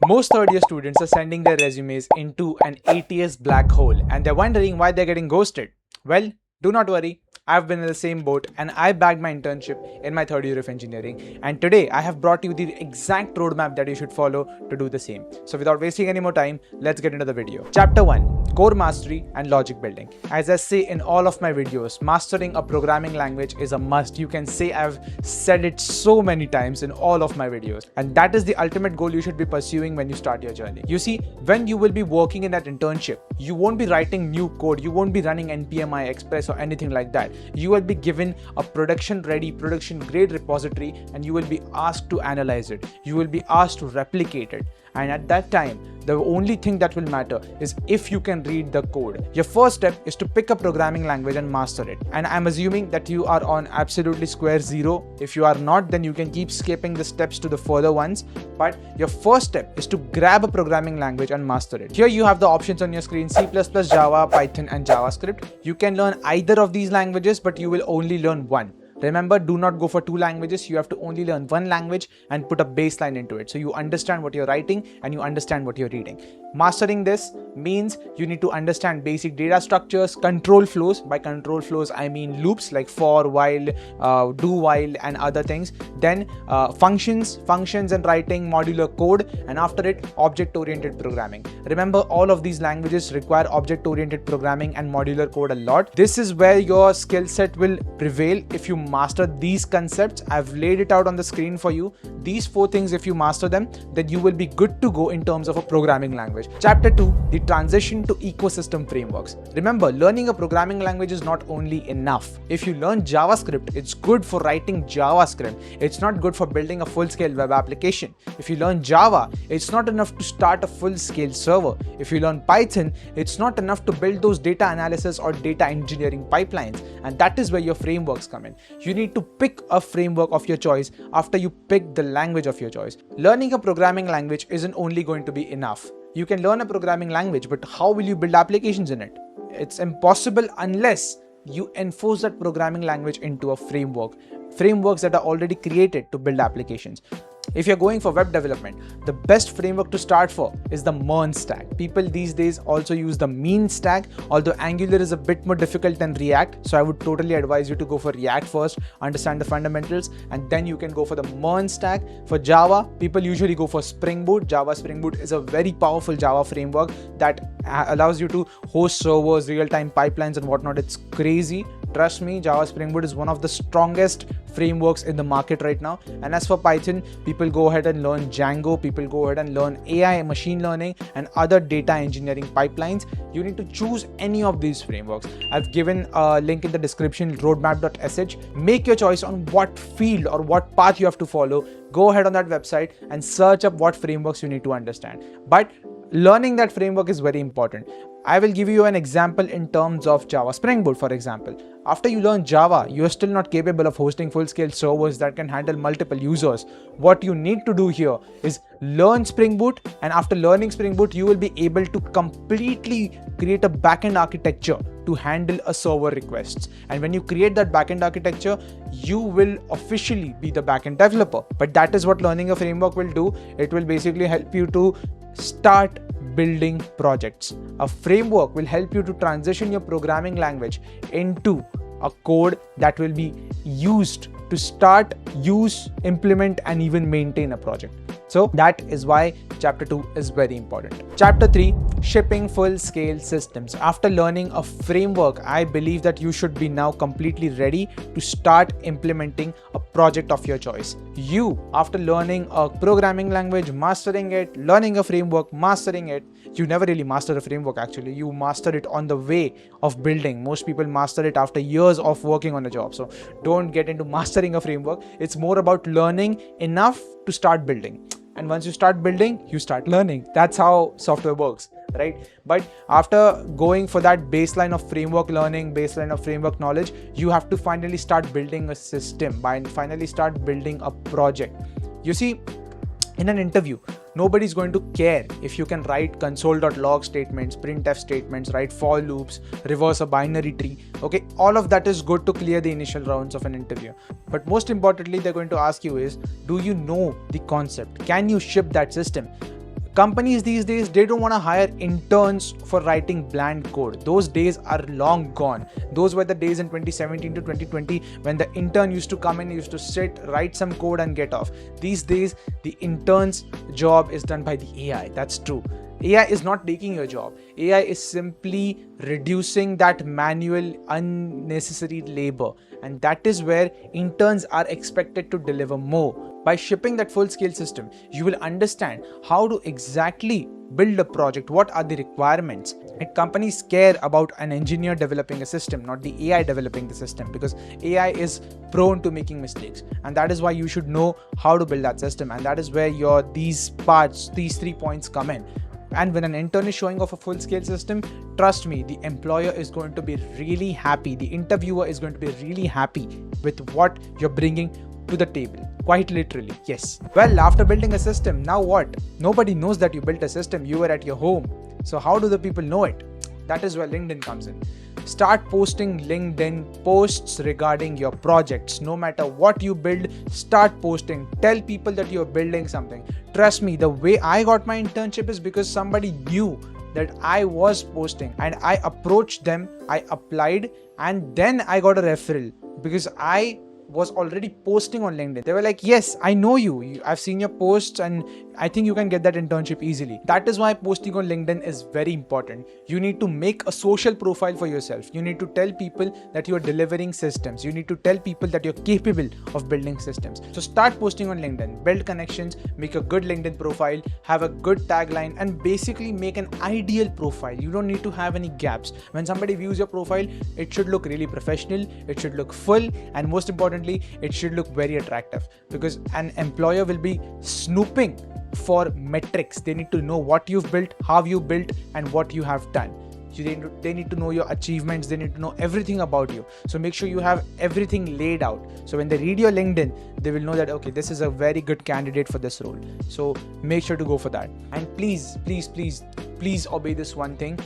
Most third year students are sending their resumes into an ATS black hole and they're wondering why they're getting ghosted. Well, do not worry. I've been in the same boat and I bagged my internship in my third year of engineering. And today I have brought you the exact roadmap that you should follow to do the same. So without wasting any more time, let's get into the video. Chapter 1. Core Mastery and Logic Building. As I say in all of my videos, mastering a programming language is a must. You can say I've said it so many times in all of my videos. And that is the ultimate goal you should be pursuing when you start your journey. You see, when you will be working in that internship, you won't be writing new code. You won't be running NPMI Express or anything like that. You will be given a production ready, production grade repository and you will be asked to analyze it. You will be asked to replicate it. And at that time, the only thing that will matter is if you can read the code. Your first step is to pick a programming language and master it. And I'm assuming that you are on absolutely square zero. If you are not, then you can keep skipping the steps to the further ones. But your first step is to grab a programming language and master it. Here you have the options on your screen: C++, Java, Python, and JavaScript. You can learn either of these languages, but you will only learn one. Remember, do not go for two languages. You have to only learn one language and put a baseline into it. So you understand what you're writing and you understand what you're reading. Mastering this means you need to understand basic data structures, control flows. By control flows, I mean loops like for, while, do while, and other things. Then functions and writing modular code. And after it, object-oriented programming. Remember, all of these languages require object-oriented programming and modular code a lot. This is where your skill set will prevail if you master these concepts. I've laid it out on the screen for you. These 4 things, if you master them, then you will be good to go in terms of a programming language. Chapter 2, the transition to ecosystem frameworks. Remember, learning a programming language is not only enough. If you learn JavaScript, it's good for writing JavaScript. It's not good for building a full-scale web application. If you learn Java, it's not enough to start a full-scale server. If you learn Python, it's not enough to build those data analysis or data engineering pipelines. And that is where your frameworks come in. You need to pick a framework of your choice after you pick the language of your choice. Learning a programming language isn't only going to be enough. You can learn a programming language, but how will you build applications in it? It's impossible unless you enforce that programming language into a framework. Frameworks that are already created to build applications. If you're going for web development, the best framework to start for is the MERN Stack. People these days also use the MERN Stack, although Angular is a bit more difficult than React. So I would totally advise you to go for React first, understand the fundamentals, and then you can go for the MERN Stack. For Java, people usually go for Spring Boot. Java Spring Boot is a very powerful Java framework that allows you to host servers, real-time pipelines, and whatnot. It's crazy. Trust me, Java Spring Boot is one of the strongest frameworks in the market right now. And as for Python, people go ahead and learn Django, people go ahead and learn AI, machine learning, and other data engineering pipelines. You need to choose any of these frameworks. I've given a link in the description, roadmap.sh. Make your choice on what field or what path you have to follow. Go ahead on that website and search up what frameworks you need to understand. But learning that framework is very important. I will give you an example in terms of Java Spring Boot, for example. After you learn Java, you are still not capable of hosting full-scale servers that can handle multiple users. What you need to do here is learn Spring Boot, and after learning Spring Boot, you will be able to completely create a backend architecture to handle a server requests. And when you create that backend architecture, you will officially be the backend developer. But that is what learning a framework will do. It will basically help you to start building projects. A framework will help you to transition your programming language into a code that will be used to start, use, implement, and even maintain a project. So that is why chapter 2 is very important. Chapter 3, shipping full-scale systems. After learning a framework, I believe that you should be now completely ready to start implementing a project of your choice. You, after learning a programming language, mastering it, learning a framework, mastering it, you never really master a framework actually. You master it on the way of building. Most people master it after years of working on a job. So don't get into mastering a framework. It's more about learning enough to start building. And once you start building, you start learning. That's how software works, right? But after going for that baseline of framework learning, baseline of framework knowledge, you have to finally start building a system, finally start building a project. You see, in an interview, nobody's going to care if you can write console.log statements, printf statements, write for loops, reverse a binary tree. Okay, all of that is good to clear the initial rounds of an interview. But most importantly, they're going to ask you is, do you know the concept? Can you ship that system? Companies these days, they don't want to hire interns for writing bland code. Those days are long gone. Those were the days in 2017 to 2020 when the intern used to come in, used to sit, write some code and get off. These days, the intern's job is done by the AI. That's true. AI is not taking your job. AI is simply reducing that manual, unnecessary labor. And that is where interns are expected to deliver more. By shipping that full-scale system, you will understand how to exactly build a project, what are the requirements. And companies care about an engineer developing a system, not the AI developing the system, because AI is prone to making mistakes. And that is why you should know how to build that system. And that is where these 3 points come in. And when an intern is showing off a full-scale system, trust me, the employer is going to be really happy. The interviewer is going to be really happy with what you're bringing to the table. Quite literally, yes. Well, after building a system, now what? Nobody knows that you built a system. You were at your home. So how do the people know it? That is where LinkedIn comes in. Start posting LinkedIn posts regarding your projects. No matter what you build, start posting. Tell people that you're building something. Trust me, the way I got my internship is because somebody knew that I was posting and I approached them, I applied, and then I got a referral because I was already posting on LinkedIn. They were like, yes, I know you. I've seen your posts and I think you can get that internship easily. That is why posting on LinkedIn is very important. You need to make a social profile for yourself. You need to tell people that you're delivering systems. You need to tell people that you're capable of building systems. So start posting on LinkedIn, build connections, make a good LinkedIn profile, have a good tagline, and basically make an ideal profile. You don't need to have any gaps. When somebody views your profile, it should look really professional, it should look full, and most importantly, it should look very attractive, because an employer will be snooping for metrics. They need to know what you've built, how you built, and what you have done. They need to know your achievements. They need to know everything about you. So make sure you have everything laid out. So when they read your LinkedIn, they will know that, okay, this is a very good candidate for this role. So make sure to go for that. And please, please, please, please obey this one thing.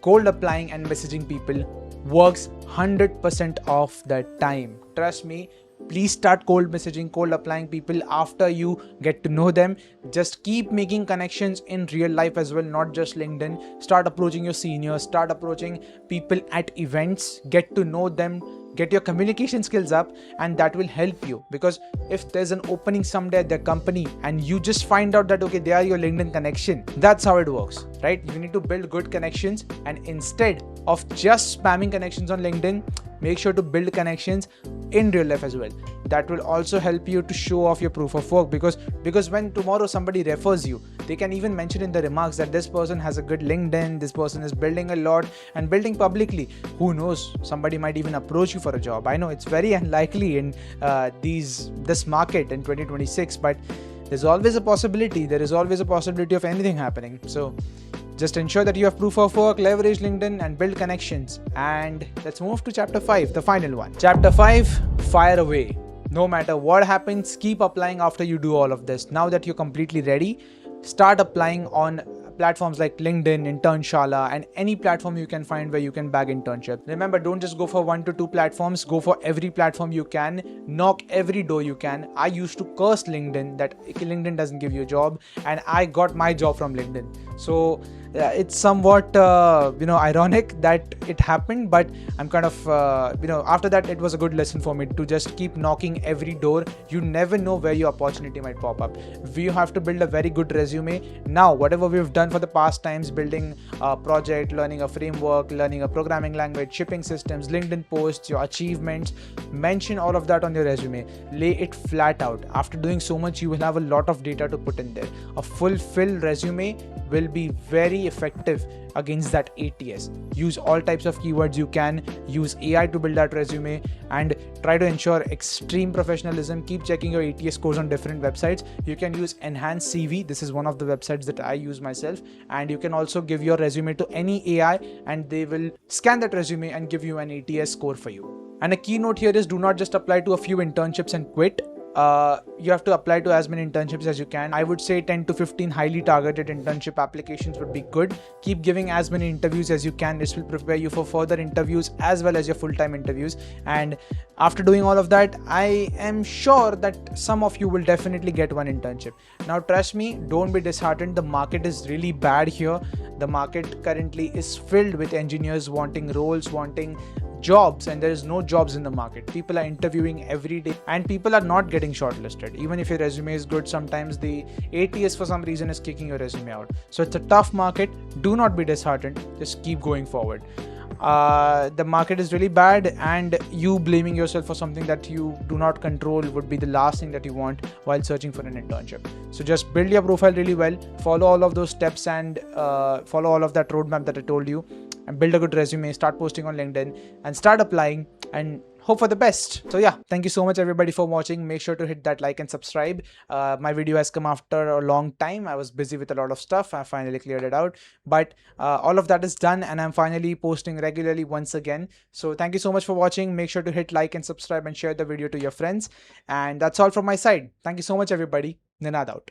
Cold applying and messaging people works 100% of the time. Trust me. Please start cold messaging, cold applying people after you get to know them. Just keep making connections in real life as well, not just LinkedIn. Start approaching your seniors, start approaching people at events, get to know them, get your communication skills up, and that will help you. Because if there's an opening someday at their company and you just find out that, okay, they are your LinkedIn connection, that's how it works, right? You need to build good connections, and instead of just spamming connections on LinkedIn, make sure to build connections in real life as well. That will also help you to show off your proof of work, because when tomorrow somebody refers you, they can even mention in the remarks that this person has a good LinkedIn, this person is building a lot and building publicly. Who knows, somebody might even approach you for a job. I know it's very unlikely in this market in 2026, but there's always a possibility. There is always a possibility of anything happening. So just ensure that you have proof of work, leverage LinkedIn, and build connections. And let's move to chapter 5, the final one. Chapter 5, fire away. No matter what happens, keep applying after you do all of this. Now that you're completely ready, start applying on platforms like LinkedIn, Internshala, and any platform you can find where you can bag internship. Remember, don't just go for 1 to 2 platforms. Go for every platform you can. Knock every door you can. I used to curse LinkedIn that LinkedIn doesn't give you a job, and I got my job from LinkedIn. So it's somewhat ironic that it happened, but I'm kind of after that it was a good lesson for me to just keep knocking every door. You never know where your opportunity might pop up. We have to build a very good resume. Now whatever we've done for the past times, building a project, learning a framework, learning a programming language, shipping systems, LinkedIn posts, your achievements, mention all of that on your resume. Lay it flat out. After doing so much, you will have a lot of data to put in there. A fulfilled resume will be very effective against that ATS. Use all types of keywords you can, use AI to build that resume, and try to ensure extreme professionalism. Keep checking your ATS scores on different websites. You can use Enhanced CV. This is one of the websites that I use myself, and you can also give your resume to any AI and they will scan that resume and give you an ATS score for you. And a keynote here is, do not just apply to a few internships and quit. You have to apply to as many internships as you can. I would say 10 to 15 highly targeted internship applications would be good. Keep giving as many interviews as you can. This will prepare you for further interviews as well as your full-time interviews. And after doing all of that, I am sure that some of you will definitely get one internship. Now trust me, don't be disheartened. The market is really bad here. The market currently is filled with engineers wanting roles, wanting jobs, and there is no jobs in the market. People are interviewing every day and people are not getting shortlisted. Even if your resume is good, sometimes the ATS for some reason is kicking your resume out. So it's a tough market. Do not be disheartened. Just keep going forward. The market is really bad, and you blaming yourself for something that you do not control would be the last thing that you want while searching for an internship. So just build your profile really well, follow all of those steps, and follow all of that roadmap that I told you, and build a good resume, start posting on LinkedIn and start applying, and hope for the best. So yeah, thank you so much everybody for watching. Make sure to hit that like and subscribe. My video has come after a long time. I was busy with a lot of stuff. I finally cleared it out, but all of that is done and I'm finally posting regularly once again. So thank you so much for watching. Make sure to hit like and subscribe and share the video to your friends. And that's all from my side. Thank you so much everybody. Ninad out.